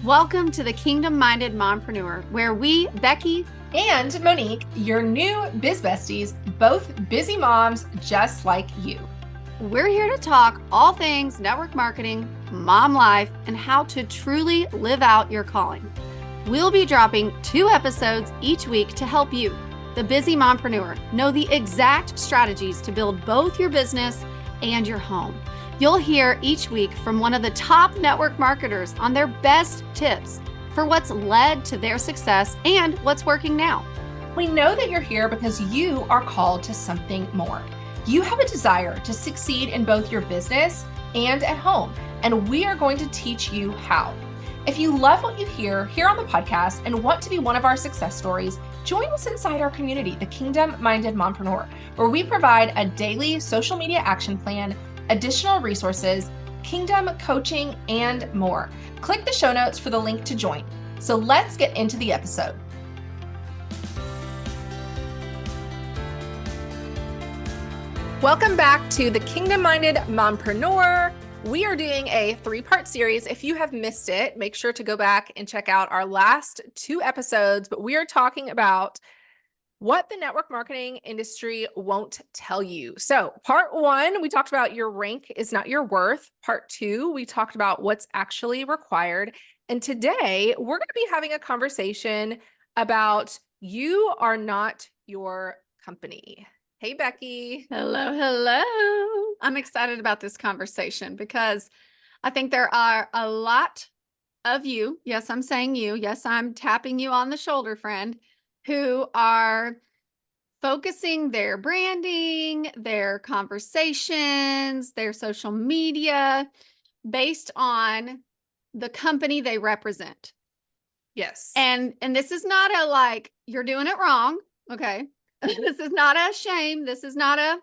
Welcome to the Kingdom Minded Mompreneur, where we, Becky and Monique, your new biz besties, both busy moms just like you. We're here to talk all things network marketing, mom life, and how to truly live out your calling. We'll be dropping 2 episodes each week to help you, the busy mompreneur, know the exact strategies to build both your business and your home. You'll hear each week from one of the top network marketers on their best tips for what's led to their success and what's working now. We know that you're here because you are called to something more. You have a desire to succeed in both your business and at home, and we are going to teach you how. If you love what you hear here on the podcast and want to be one of our success stories, join us inside our community, the Kingdom Minded Mompreneur, where we provide a daily social media action plan, additional resources, kingdom coaching, and more. Click the show notes for the link to join. So let's get into the episode. Welcome back to the Kingdom Minded Mompreneur. We are doing a 3-part series. If you have missed it, make sure to go back and check out our last 2 episodes, but we are talking about what the network marketing industry won't tell you. So part 1, we talked about your rank is not your worth. Part 2, we talked about what's actually required. And today we're going to be having a conversation about you are not your company. Hey, Becky. Hello, hello. I'm excited about this conversation because I think there are a lot of you. Yes, I'm saying you. Yes, I'm tapping you on the shoulder, friend, who are focusing their branding, their conversations, their social media based on the company they represent. Yes. And this is not a like, you're doing it wrong. Okay. This is not a shame. This is not a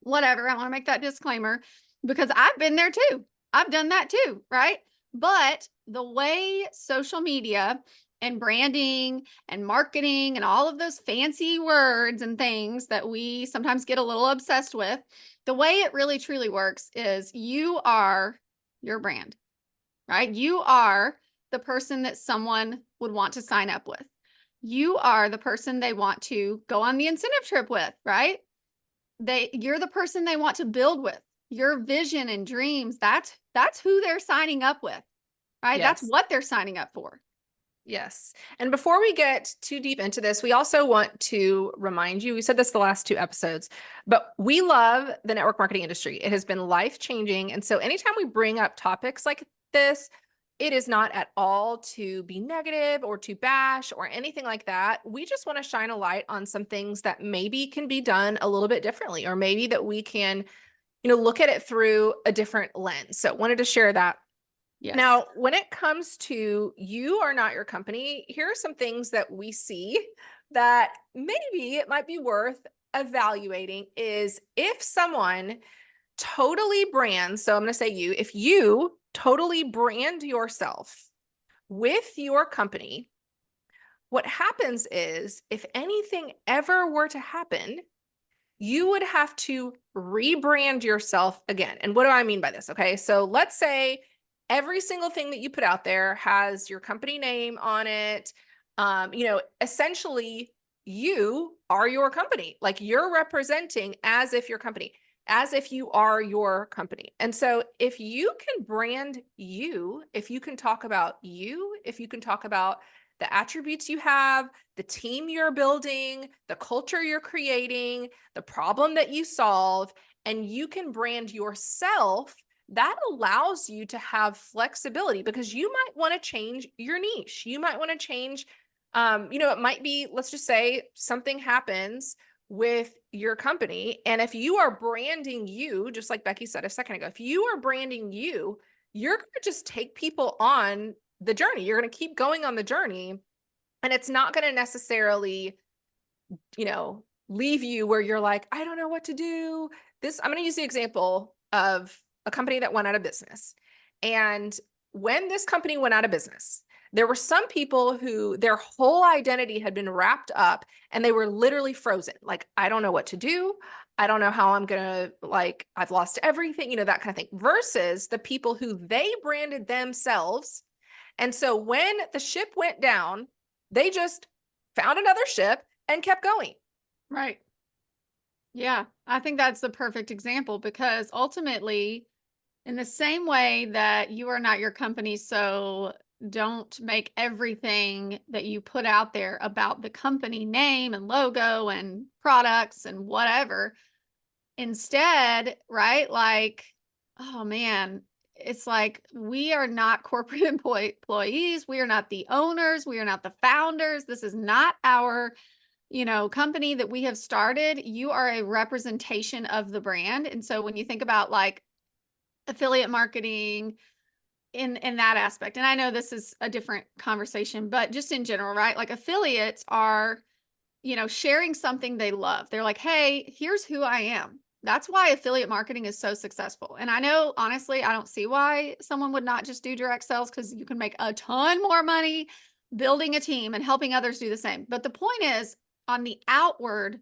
whatever. I want to make that disclaimer because I've been there too. I've done that too. Right. But the way social media and branding and marketing and all of those fancy words and things that we sometimes get a little obsessed with, the way it really truly works is you are your brand, right? You are the person that someone would want to sign up with. You are the person they want to go on the incentive trip with, right? You're the person they want to build with. Your vision and dreams, that's who they're signing up with, right? Yes. That's what they're signing up for. Yes. And before we get too deep into this, we also want to remind you, we said this the last 2 episodes, but we love the network marketing industry. It has been life-changing. And so anytime we bring up topics like this, it is not at all to be negative or to bash or anything like that. We just want to shine a light on some things that maybe can be done a little bit differently, or maybe that we can, look at it through a different lens. So wanted to share that. Yes. Now, when it comes to you are not your company, here are some things that we see that maybe it might be worth evaluating is if someone totally brands, so I'm going to say you, if you totally brand yourself with your company, what happens is if anything ever were to happen, you would have to rebrand yourself again. And what do I mean by this? Okay, so let's say every single thing that you put out there has your company name on it. Essentially you are your company. Like you're representing as if your company, as if you are your company. And so if you can brand you, if you can talk about you, if you can talk about the attributes you have, the team you're building, the culture you're creating, the problem that you solve, and you can brand yourself, that allows you to have flexibility because you might want to change your niche. You might want to change, it might be, let's just say something happens with your company. And if you are branding you, just like Becky said a second ago, if you are branding you, you're going to just take people on the journey. You're going to keep going on the journey. And it's not going to necessarily, leave you where you're like, I don't know what to do. I'm going to use the example of a company that went out of business. And when this company went out of business, there were some people who their whole identity had been wrapped up and they were literally frozen. Like, I don't know what to do. I don't know how I'm going to, I've lost everything, that kind of thing. Versus the people who they branded themselves And so when the ship went down, they just found another ship and kept going. Right. Yeah. I think that's the perfect example because ultimately, in the same way that you are not your company, so don't make everything that you put out there about the company name and logo and products and whatever. Instead, right? Like, oh man, it's like we are not corporate employees. We are not the owners. We are not the founders. This is not our, company that we have started. You are a representation of the brand. And so when you think about like affiliate marketing in that aspect, and I know this is a different conversation, but just in general, right? Like affiliates are sharing something they love. They're like, hey, here's who I am. That's why affiliate marketing is so successful. And I know, honestly, I don't see why someone would not just do direct sales because you can make a ton more money building a team and helping others do the same. But the point is, on the outward,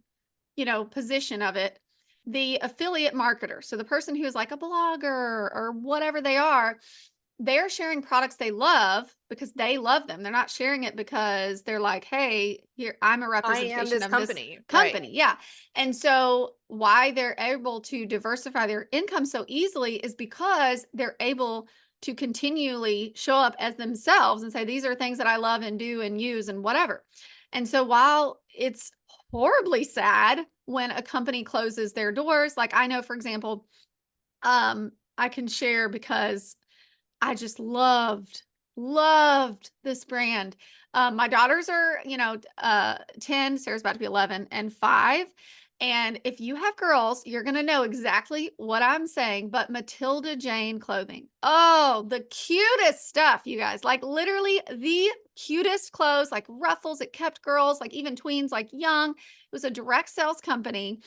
position of it, the affiliate marketer, so the person who is like a blogger or whatever they are, they're sharing products they love because they love them. They're not sharing it because they're like, hey, here, I'm a I am representation this of this company. company. Right. Yeah. And so why they're able to diversify their income so easily is because they're able to continually show up as themselves and say, these are things that I love and do and use and whatever. And so while it's horribly sad when a company closes their doors, like I know, for example, I can share because I just loved this brand. My daughters are, 10, Sarah's about to be 11 and 5. And if you have girls, you're going to know exactly what I'm saying, but Matilda Jane clothing. Oh, the cutest stuff, you guys. Like literally the cutest clothes, like ruffles. It kept girls, like even tweens, like young. It was a direct sales company.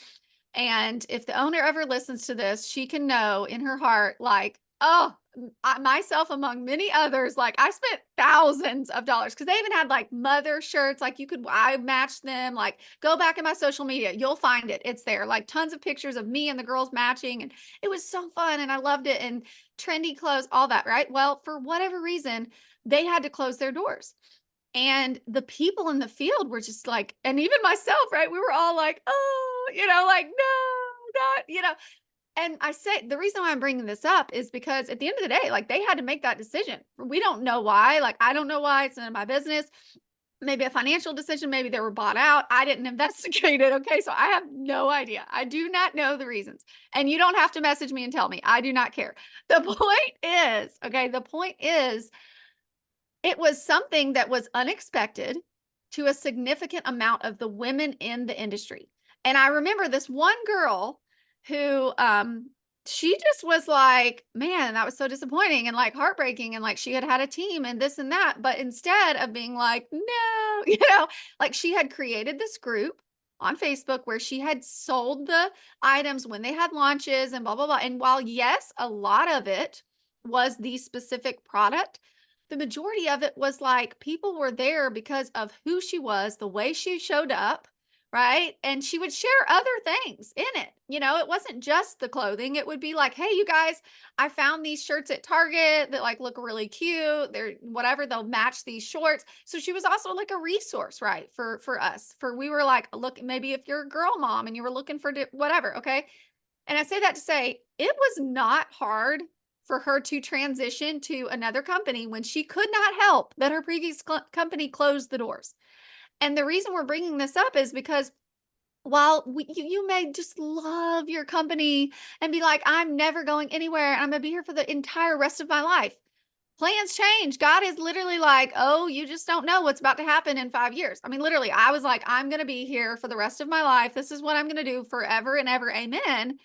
And if the owner ever listens to this, she can know in her heart, like, oh, myself among many others, like I spent thousands of dollars because they even had like mother shirts. Like I matched them. Like go back in my social media, you'll find it. It's there. Like tons of pictures of me and the girls matching, and it was so fun, and I loved it. And trendy clothes, all that, right? Well, for whatever reason, they had to close their doors. And the people in the field were just like, and even myself, right? We were all like, oh, like, no, not, And I say the reason why I'm bringing this up is because at the end of the day, like they had to make that decision. We don't know why. Like, I don't know why. It's none of my business. Maybe a financial decision. Maybe they were bought out. I didn't investigate it. Okay. So I have no idea. I do not know the reasons. And you don't have to message me and tell me. I do not care. The point is, okay, the point is, it was something that was unexpected to a significant amount of the women in the industry. And I remember this one girl who she just was like, man, that was so disappointing and like heartbreaking, and like she had had a team and this and that, but instead of being like, no, like she had created this group on Facebook where she had sold the items when they had launches and blah blah blah. And while yes, a lot of it was the specific product, the majority of it was like people were there because of who she was, the way she showed up, right? And she would share other things in it. It wasn't just the clothing. It would be like, hey, you guys, I found these shirts at Target that like look really cute. They're whatever, they'll match these shorts. So she was also like a resource, right? For us. We were like, look, maybe if you're a girl mom and you were looking for whatever, okay? And I say that to say it was not hard for her to transition to another company when she could not help that her previous company closed the doors. And the reason we're bringing this up is because while you may just love your company and be like, I'm never going anywhere, and I'm going to be here for the entire rest of my life. Plans change. God is literally like, oh, you just don't know what's about to happen in 5 years. I mean, literally, I was like, I'm going to be here for the rest of my life. This is what I'm going to do forever and ever. Amen.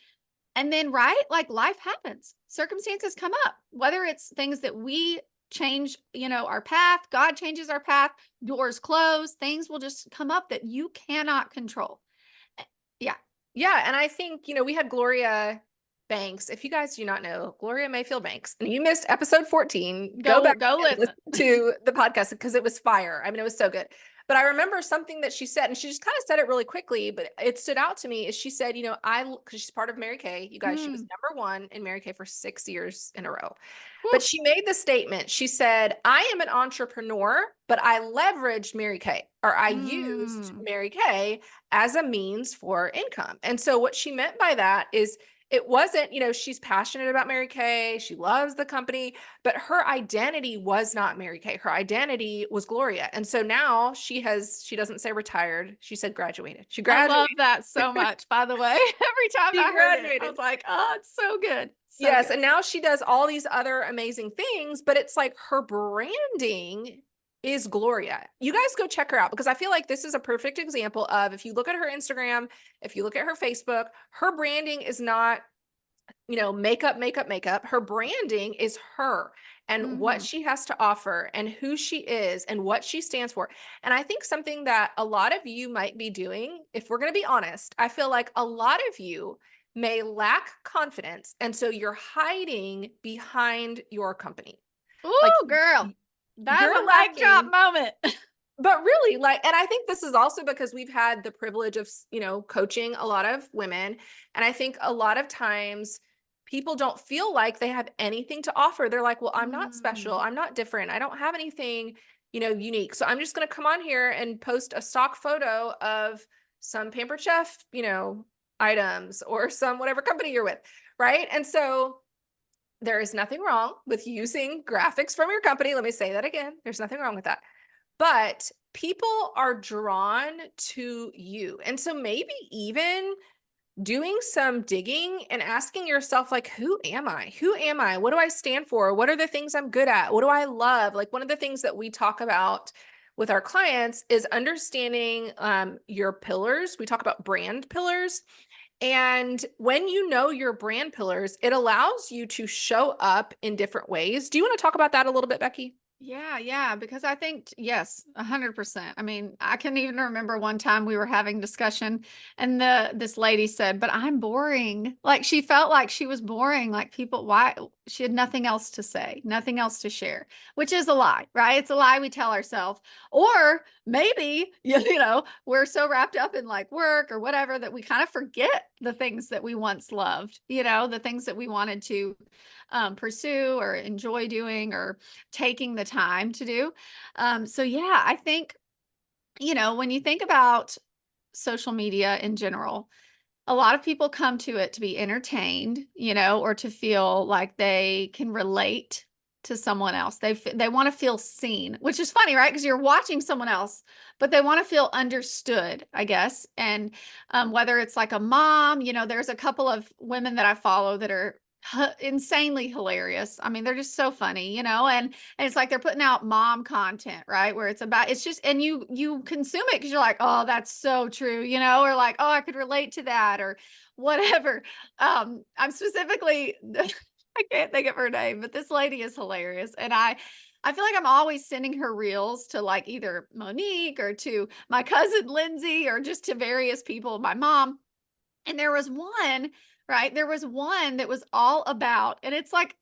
And then, right, like life happens, circumstances come up, whether it's things that we change, our path, God changes our path, doors close, things will just come up that you cannot control. Yeah. Yeah. And I think, we had Gloria Banks. If you guys do not know, Gloria Mayfield Banks, and you missed episode 14, go back Go and listen. listen to the podcast because it was fire. I mean, it was so good. But I remember something that she said, and she just kind of said it really quickly, but it stood out to me is she said, you know, because she's part of Mary Kay, you guys, she was Mm. #1 in Mary Kay for 6 years in a row. Woo. But she made the statement. She said, I am an entrepreneur, but I leveraged Mary Kay, or I used Mm. Mary Kay as a means for income. And so what she meant by that is it wasn't, you know, she's passionate about Mary Kay. She loves the company, but her identity was not Mary Kay. Her identity was Gloria. And so now she doesn't say retired. She said graduated. She I love graduated. that so much, by the way. Every time She I heard it, I graduated. was like, oh, it's so good. So Yes, good. and now she does all these other amazing things, but it's like her branding is Gloria. You guys go check her out because I feel like this is a perfect example of if you look at her Instagram, if you look at her Facebook, her branding is not, you know, makeup, makeup, makeup. Her branding is her and what Mhm. she has to offer and who she is and what she stands for. And I think something that a lot of you might be doing, if we're going to be honest, I feel like a lot of you may lack confidence. And so you're hiding behind your company. Like Ooh, girl. That's you're a mic drop lacking, moment. but really like, and I think this is also because we've had the privilege of, you know, coaching a lot of women. And I think a lot of times people don't feel like they have anything to offer. They're like, well, I'm not special. Mm. I'm not different. I don't have anything, you know, unique. So I'm just going to come on here and post a stock photo of some Pampered Chef, you know, items or some whatever company you're with. Right. And so there is nothing wrong with using graphics from your company. Let me say that again. There's nothing wrong with that, but people are drawn to you. And so maybe even doing some digging and asking yourself, like, who am I? Who am I? What do I stand for? What are the things I'm good at? What do I love? Like, one of the things that we talk about with our clients is understanding your pillars. We talk about brand pillars. And when you know your brand pillars, it allows you to show up in different ways. Do you want to talk about that a little bit, Becky? Yeah, because I think yes, 100%. I mean, I can even remember one time we were having discussion and this lady said, "But I'm boring." Like she felt like she was boring, like people why she had nothing else to say, nothing else to share, which is a lie, right? It's a lie we tell ourselves. Or maybe, you know, we're so wrapped up in like work or whatever that we kind of forget the things that we once loved, you know, the things that we wanted to pursue or enjoy doing or taking the time to do. So yeah, I think, you know, when you think about social media in general, a lot of people come to it to be entertained, you know, or to feel like they can relate to someone else. They want to feel seen, which is funny, right? Because you're watching someone else, but they want to feel understood, I guess. And whether it's like a mom, you know, there's a couple of women that I follow that are insanely hilarious. I mean, they're just so funny, you know, and it's like they're putting out mom content, right? Where it's just and you consume it because you're like, oh, that's so true, you know, or like, oh, I could relate to that or whatever. I'm specifically I can't think of her name, but this lady is hilarious. And I feel like I'm always sending her reels to like either Monique or to my cousin Lindsay or just to various people, my mom. And there was one, right? There was one that was all about, and it's like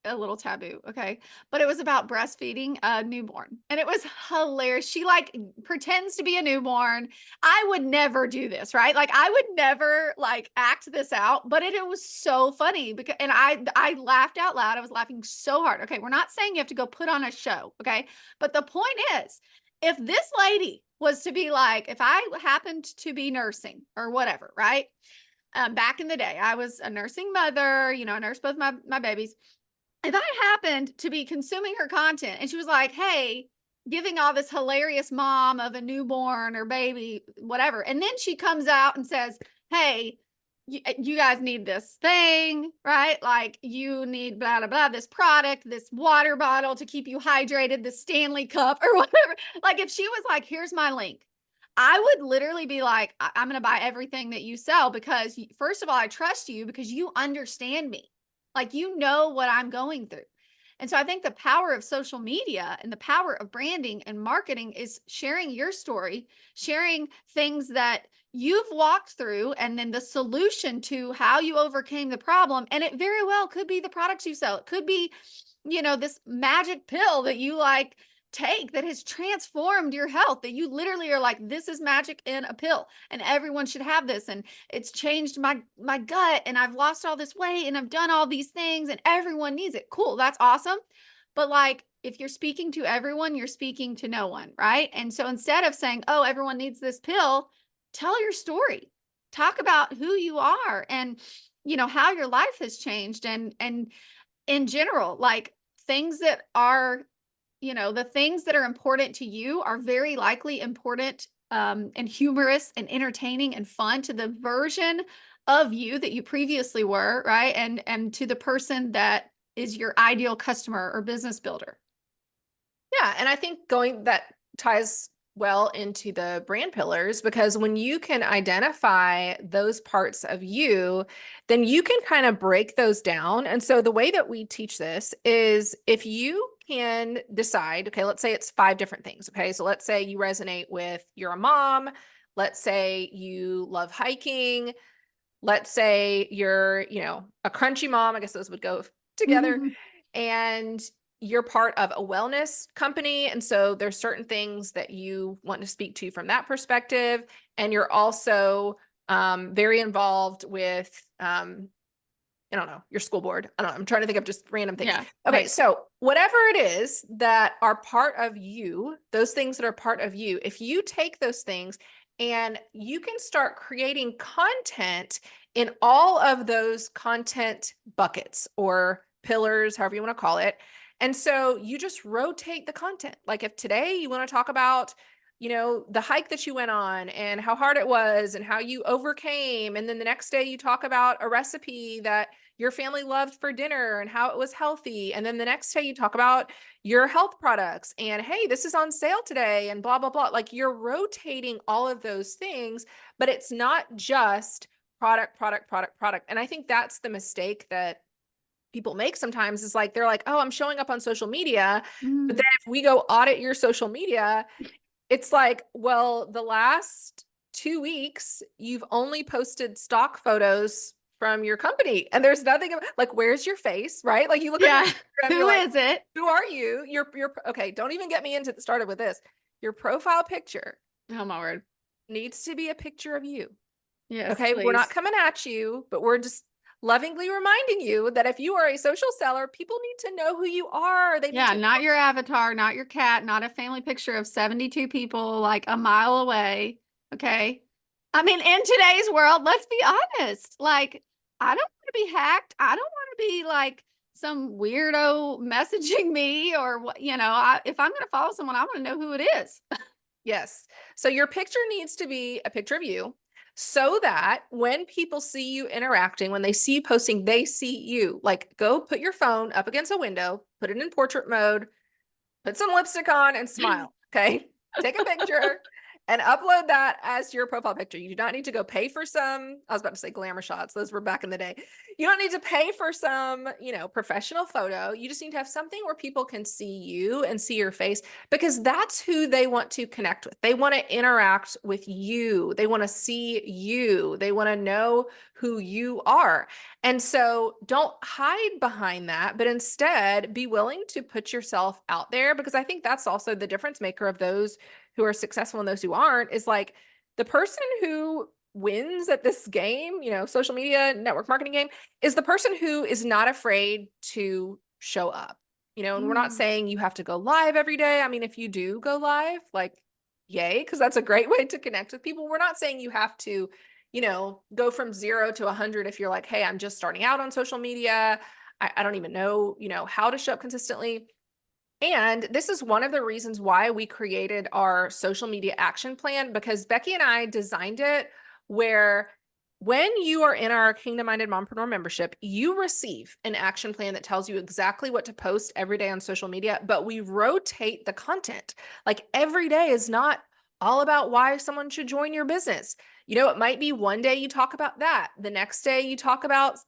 a little taboo, okay? But it was about breastfeeding a newborn. And it was hilarious. She like pretends to be a newborn. I would never do this, right? Like I would never like act this out, but it was so funny because and I laughed out loud. I was laughing so hard. Okay, we're not saying you have to go put on a show, okay? But the point is, if this lady was to be like, if I happened to be nursing or whatever, right? Back in the day, I was a nursing mother, you know, I nursed both my babies if I happened to be consuming her content and she was like, hey, giving all this hilarious mom of a newborn or baby, whatever. And then she comes out and says, hey, you guys need this thing, right? Like you need blah, blah, blah, this product, this water bottle to keep you hydrated, this Stanley cup or whatever. Like if she was like, here's my link. I would literally be like, I'm going to buy everything that you sell because first of all, I trust you because you understand me. Like, you know what I'm going through. And so I think the power of social media and the power of branding and marketing is sharing your story, sharing things that you've walked through, and then the solution to how you overcame the problem. And it very well could be the products you sell. It could be, you know, this magic pill that you like take that has transformed your health, that you literally are like, this is magic in a pill and everyone should have this, and it's changed my gut, and I've lost all this weight, and I've done all these things, and everyone needs it. Cool, that's awesome. But like, if you're speaking to everyone, you're speaking to no one, right? And so instead of saying, oh, everyone needs this pill, tell your story. Talk about who you are, and how your life has changed, and in general, like, things that are, the things that are important to you are very likely important, and humorous and entertaining and fun to the version of you that you previously were, right? And to the person that is your ideal customer or business builder. Yeah. And I think that ties well into the brand pillars, because when you can identify those parts of you, then you can kind of break those down. And so the way that we teach this is, if you can decide, okay, let's say it's 5 different things. Okay. So let's say you resonate with, you're a mom. Let's say you love hiking. Let's say you're, a crunchy mom. I guess those would go together. And you're part of a wellness company. And so there's certain things that you want to speak to from that perspective. And you're also very involved with, I don't know, your school board. I don't know. I'm trying to think of just random things. Yeah. Okay. Right. So whatever it is that are part of you, those things that are part of you, if you take those things and you can start creating content in all of those content buckets or pillars, however you want to call it. And so you just rotate the content. Like, if today you want to talk about, the hike that you went on and how hard it was and how you overcame. And then the next day you talk about a recipe that your family loved for dinner and how it was healthy. And then the next day you talk about your health products and, hey, this is on sale today and blah, blah, blah. Like, you're rotating all of those things, but it's not just product, product, product, product. And I think that's the mistake that people make sometimes, is like, they're like, oh, I'm showing up on social media. But then if we go audit your social media, it's like, well, the last 2 weeks, you've only posted stock photos from your company. And there's nothing like, where's your face, right? Like, you look on your Yeah. Instagram, Who you're like, is it? who are you? You're okay. Don't even get me into started with this. Your profile picture Oh my word. needs to be a picture of you. Yes, Okay. We're not please. coming at you, but we're just lovingly reminding you that if you are a social seller, people need to know who you are. They need Yeah, to not your avatar, not your cat, not a family picture of 72 people like a mile away. Okay. I mean, in today's world, let's be honest. Like, I don't want to be hacked. I don't want to be like some weirdo messaging me or what, if I'm going to follow someone, I want to know who it is. Yes. So your picture needs to be a picture of you, so that when people see you interacting, when they see you posting, they see you. Like, go put your phone up against a window, put it in portrait mode, put some lipstick on and smile. Okay. Take a picture and upload that as your profile picture. You do not need to go pay for some, I was about to say glamour shots. Those were back in the day. You don't need to pay for some, professional photo. You just need to have something where people can see you and see your face, because that's who they want to connect with. They want to interact with you. They want to see you. They want to know who you are. And so don't hide behind that, but instead be willing to put yourself out there, because I think that's also the difference maker of those who are successful and those who aren't. Is like, the person who wins at this game, social media network marketing game, is the person who is not afraid to show up, and we're not Mm. saying you have to go live every day. I mean, if you do go live, like, yay, because that's a great way to connect with people. We're not saying you have to, go from 0 to 100 if you're like, hey, I'm just starting out on social media. I don't even know, how to show up consistently. And this is one of the reasons why we created our social media action plan, because Becky and I designed it where, when you are in our Kingdom Minded Mompreneur membership, you receive an action plan that tells you exactly what to post every day on social media, but we rotate the content. Like, every day is not all about why someone should join your business. It might be one day you talk about that. The next day you talk about,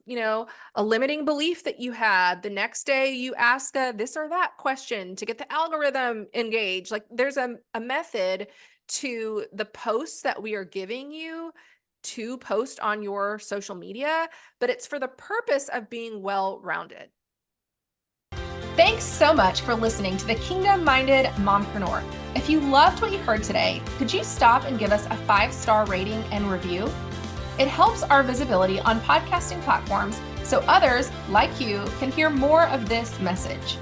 a limiting belief that you had. The next day you ask a this or that question to get the algorithm engaged. Like, there's a method to the posts that we are giving you to post on your social media, but it's for the purpose of being well-rounded. Thanks so much for listening to the Kingdom Minded Mompreneur. If you loved what you heard today, could you stop and give us a 5-star rating and review? It helps our visibility on podcasting platforms so others like you can hear more of this message.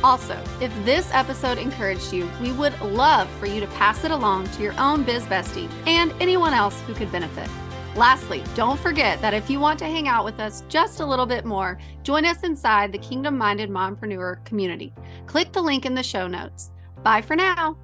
Also, if this episode encouraged you, we would love for you to pass it along to your own biz bestie and anyone else who could benefit. Lastly, don't forget that if you want to hang out with us just a little bit more, join us inside the Kingdom Minded Mompreneur community. Click the link in the show notes. Bye for now.